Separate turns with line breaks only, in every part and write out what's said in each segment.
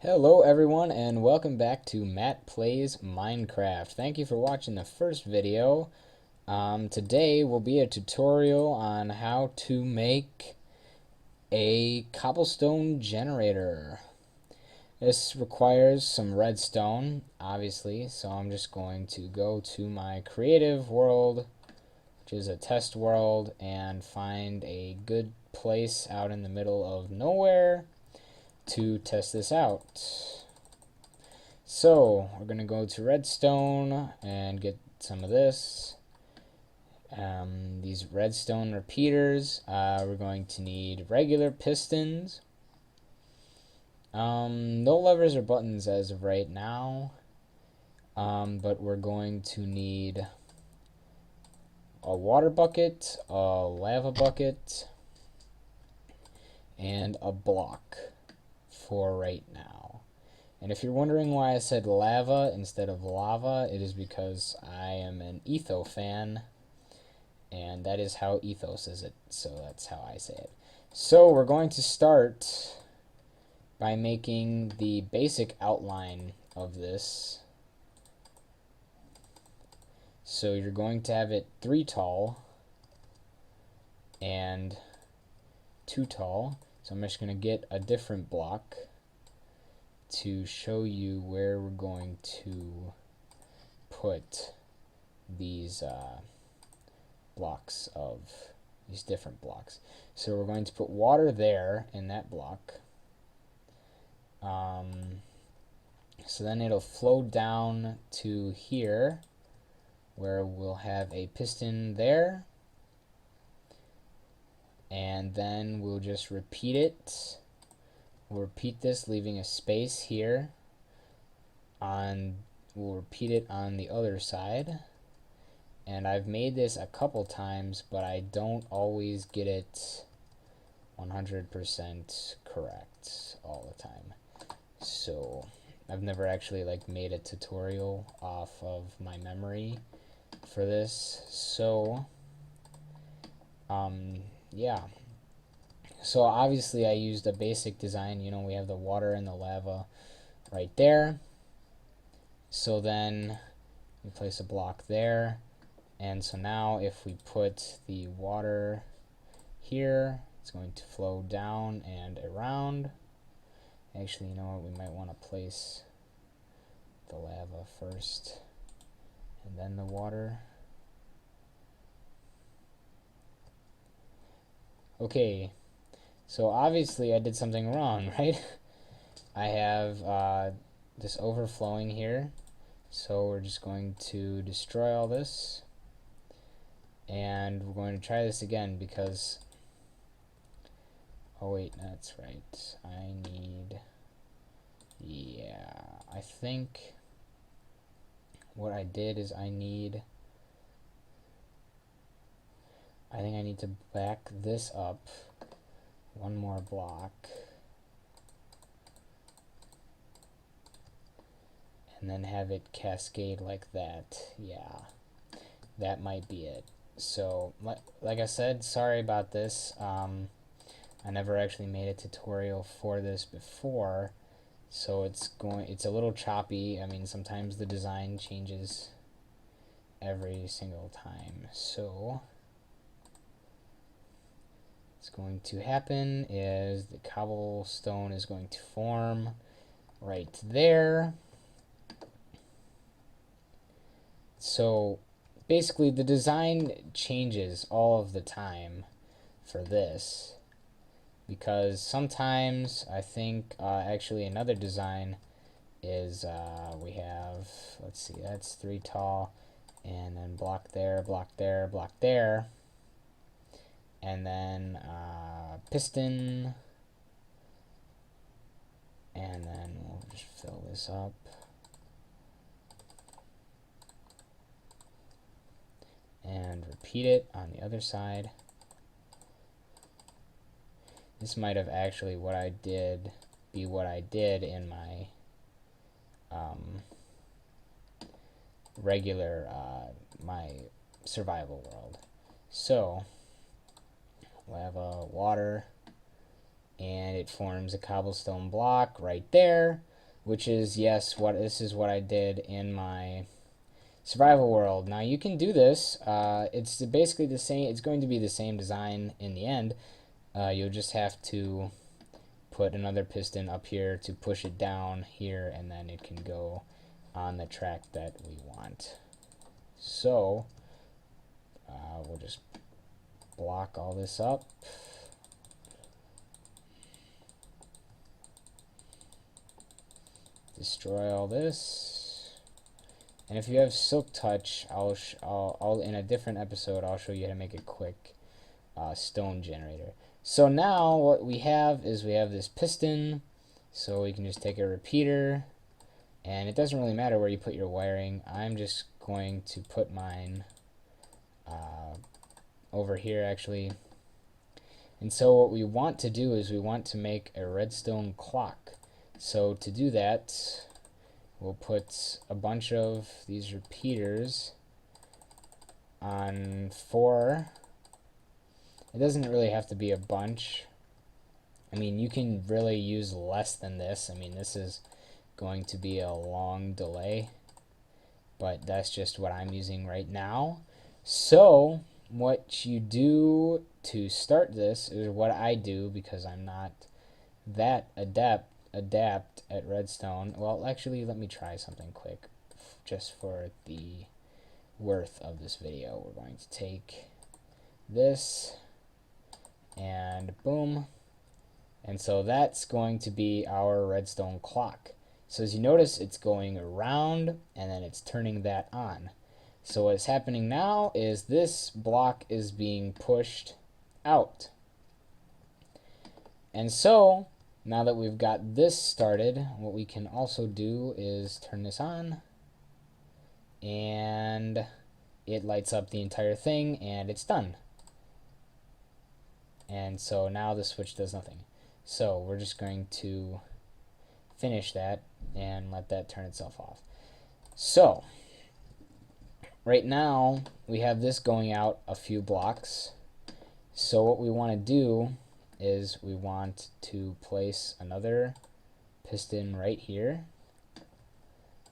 Hello everyone and welcome back to Matt Plays Minecraft. Thank you for watching the first video. Today will be a tutorial on how to make a cobblestone generator. This requires some redstone, obviously, so I'm just going to go to my creative world, which is a test world, and find a good place out in the middle of nowhere to test this out. So we're going to go to redstone and get some of this. These redstone repeaters, we're going to need regular pistons. No levers or buttons as of right now, but we're going to need a water bucket, a lava bucket, and a block for right now. And if you're wondering why I said lava instead of lava, it is because I am an Etho fan, and that is how Etho says it, so that's how I say it. So we're going to start by making the basic outline of this. So you're going to have it 3 tall and 2 tall. So I'm just going to get a different block to show you where we're going to put these blocks of these different blocks. So we're going to put water there in that block. So then it'll flow down to here where we'll have a piston there, and then we'll just repeat it. We'll repeat this, leaving a space here. We'll repeat it on the other side. And I've made this a couple times, but I don't always get it 100% correct all the time. So I've never actually made a tutorial off of my memory for this. So yeah. So obviously I used a basic design. We have the water and the lava right there. So then we place a block there. And so now if we put the water here, it's going to flow down and around. Actually, you know what? We might want to place the lava first and then the water. Okay, so obviously I did something wrong, right? I have this overflowing here. So we're just going to destroy all this. And we're going to try this again because... Oh wait, that's right. I need... Yeah, I think what I did is I think I need to back this up one more block. And then have it cascade like that. Yeah, that might be it. So, like I said, sorry about this. I never actually made a tutorial for this before, so it's a little choppy. I mean, sometimes the design changes every single time. So what's going to happen is the cobblestone is going to form right there. So basically the design changes all of the time for this, because sometimes I think actually another design is we have, let's see, that's 3 tall, and then block there, block there, block there, and then piston, and then we'll just fill this up. And repeat it on the other side. This might have actually be what I did in my regular my survival world. So lava, water, and it forms a cobblestone block right there. which is, yes, this is what I did in my survival world. Now you can do this. It's basically the same. It's going to be the same design in the end. You'll just have to put another piston up here to push it down here, and then it can go on the track that we want. So we'll just block all this up. Destroy all this. And if you have Silk Touch, I'll in a different episode I'll show you how to make a quick stone generator. So now what we have is we have this piston, so we can just take a repeater, and it doesn't really matter where you put your wiring. I'm just going to put mine over here actually. And so what we want to do is we want to make a redstone clock. So to do that, we'll put a bunch of these repeaters on 4. It doesn't really have to be a bunch. I mean, you can really use less than this. I mean, this is going to be a long delay, but that's just what I'm using right now. So what you do to start this is what I do, because I'm not that adept at redstone. Well, actually, let me try something quick just for the worth of this video. We're going to take this and boom, and so that's going to be our redstone clock. So as you notice, it's going around and then it's turning that on. So what's happening now is this block is being pushed out. And so now that we've got this started, what we can also do is turn this on, and it lights up the entire thing, and it's done. And so now the switch does nothing. So we're just going to finish that and let that turn itself off. So right now we have this going out a few blocks. So what we want to do is we want to place another piston right here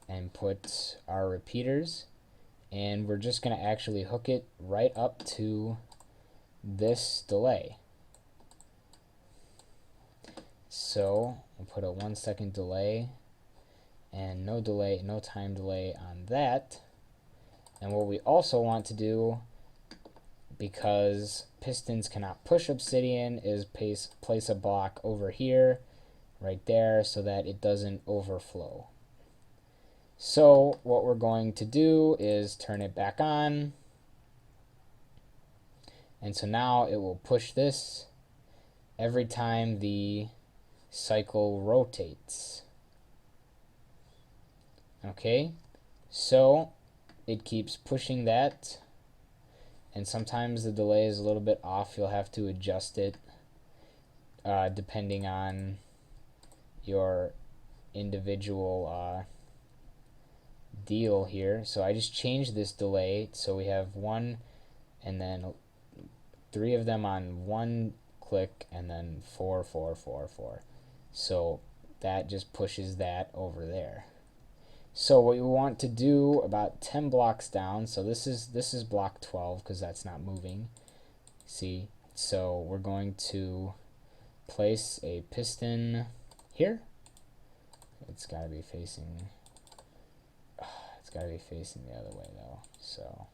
and put our repeaters, and we're just going to actually hook it right up to this delay. So we'll put a 1 second delay and no time delay on that. And what we also want to do, because pistons cannot push obsidian, is place a block over here, right there, so that it doesn't overflow. So what we're going to do is turn it back on, and so now it will push this every time the cycle rotates. Okay, so it keeps pushing that, and sometimes the delay is a little bit off. You'll have to adjust it depending on your individual deal here. So I just changed this delay, so we have 1 and then 3 of them on 1 click, and then 4, 4, 4, 4. So that just pushes that over there. So what we want to do about 10 blocks down, so this is block 12 because that's not moving. See, so we're going to place a piston here. It's got to be facing the other way though. So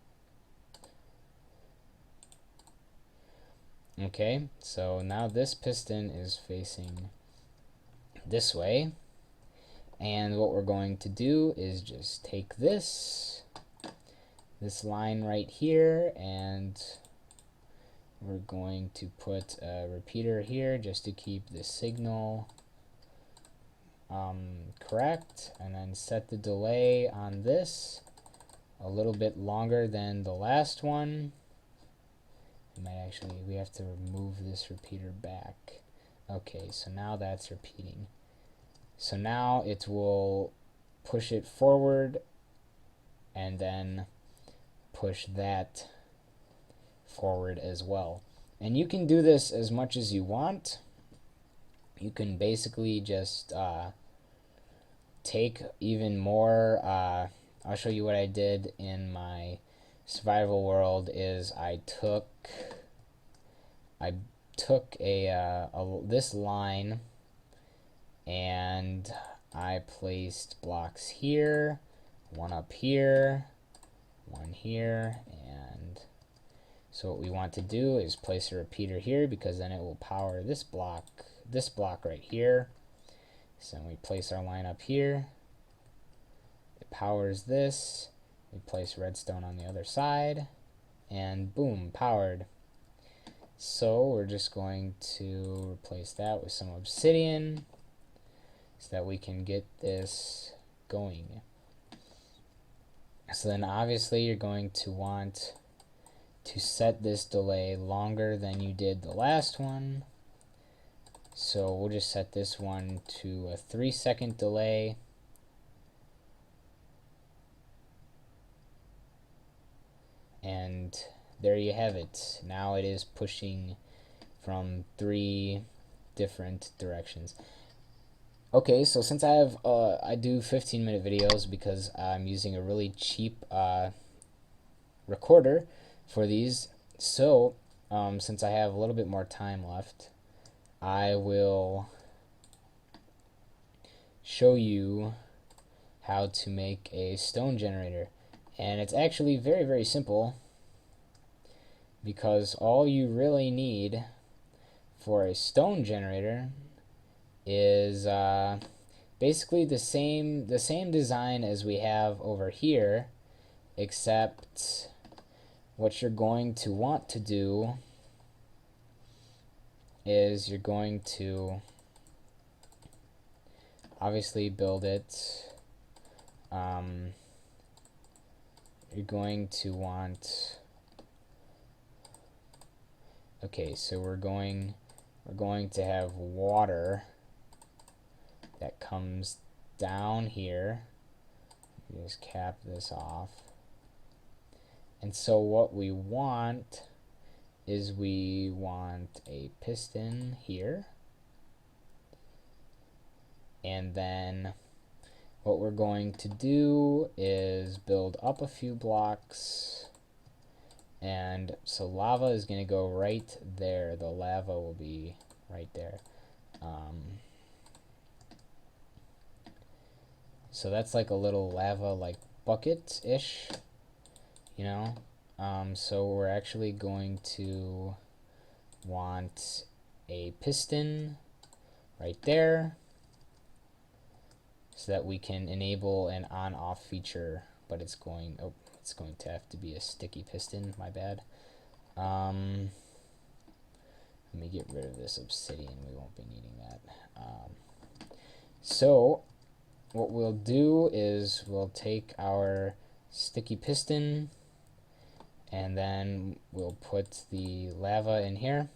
okay, so now this piston is facing this way, and what we're going to do is just take this line right here, and we're going to put a repeater here just to keep the signal correct, and then set the delay on this a little bit longer than the last one. We have to remove this repeater back. Okay, so now that's repeating. So now it will push it forward and then push that forward as well. And you can do this as much as you want. You can basically just take even more, I'll show you what I did in my survival world. Is I took this line and I placed blocks here, one up here, one here, and so what we want to do is place a repeater here, because then it will power this block right here. So we place our line up here, it powers this, we place redstone on the other side, and boom, powered. So we're just going to replace that with some obsidian so that we can get this going. So then obviously you're going to want to set this delay longer than you did the last one. So we'll just set this one to a 3-second delay. And there you have it. Now it is pushing from 3 different directions. Okay, so since I do 15-minute videos because I'm using a really cheap recorder for these, so since I have a little bit more time left, I will show you how to make a stone generator. And it's actually very, very simple, because all you really need for a stone generator is basically the same design as we have over here, except what you're going to want to do is you're going to obviously build it. You're going to want, okay, so we're going to have water that comes down here. You just cap this off. And so what we want is we want a piston here. And then what we're going to do is build up a few blocks. And so lava is going to go right there. The lava will be right there. So that's like a little lava like bucket-ish, you know. So we're actually going to want a piston right there so that we can enable an on-off feature, but it's going to have to be a sticky piston, my bad. Let me get rid of this obsidian, we won't be needing that. So what we'll do is we'll take our sticky piston and then we'll put the lava in here.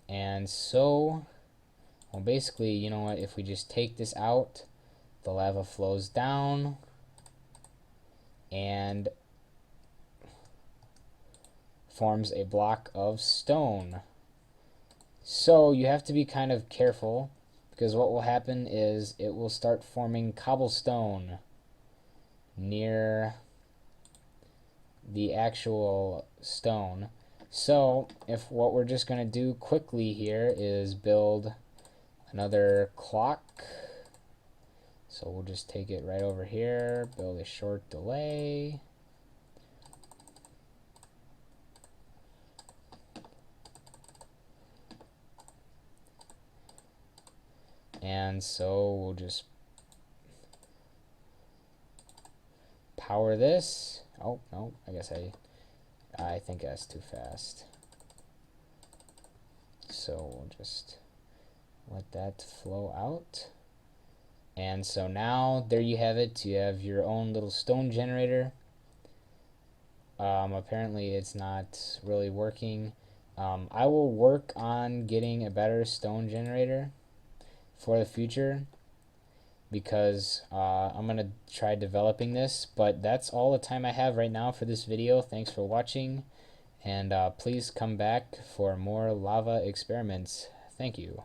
And so, well, basically, you know what, if we just take this out, the lava flows down and forms a block of stone. So you have to be kind of careful, because what will happen is it will start forming cobblestone near the actual stone. So if what we're just going to do quickly here is build another clock. So we'll just take it right over here, build a short delay. And so we'll just power this. Oh, no, I guess I think that's too fast. So we'll just let that flow out. And so now there you have it. You have your own little stone generator. Apparently it's not really working. I will work on getting a better stone generator for the future, because I'm going to try developing this. But that's all the time I have right now for this video. Thanks for watching, and please come back for more lava experiments. Thank you.